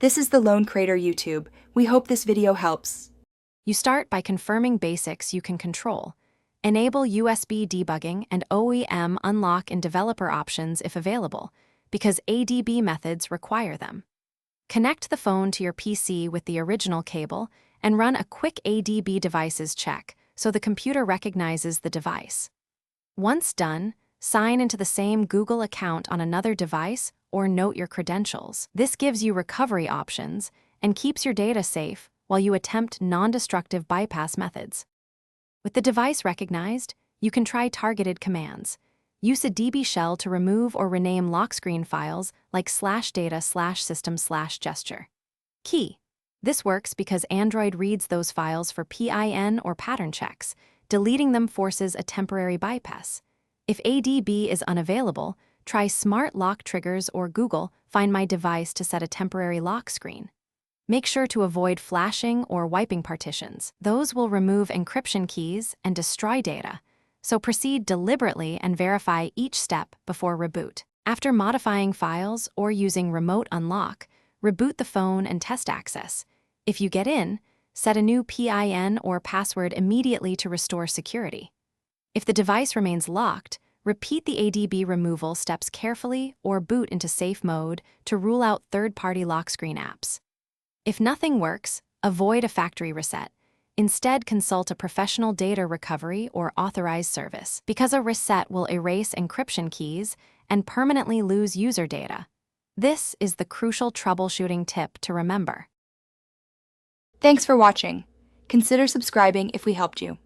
This is the Lone Crater YouTube. We hope this video helps. You start by confirming basics you can control. Enable USB debugging and OEM unlock in developer options if available, because ADB methods require them. Connect the phone to your PC with the original cable and run a quick ADB devices check so the computer recognizes the device. Once done, sign into the same Google account on another device or note your credentials. This gives you recovery options and keeps your data safe while you attempt non-destructive bypass methods. With the device recognized, you can try targeted commands. Use a DB shell to remove or rename lock screen files like /data/system/gesture. Key. This works because Android reads those files for PIN or pattern checks. Deleting them forces a temporary bypass. If ADB is unavailable, try Smart Lock Triggers or Google Find My Device to set a temporary lock screen. Make sure to avoid flashing or wiping partitions. Those will remove encryption keys and destroy data, so proceed deliberately and verify each step before reboot. After modifying files or using remote unlock, reboot the phone and test access. If you get in, set a new PIN or password immediately to restore security. If the device remains locked, repeat the ADB removal steps carefully or boot into safe mode to rule out third-party lock screen apps. If nothing works, avoid a factory reset. Instead, consult a professional data recovery or authorized service, because a reset will erase encryption keys and permanently lose user data. This is the crucial troubleshooting tip to remember. Thanks for watching. Consider subscribing if we helped you.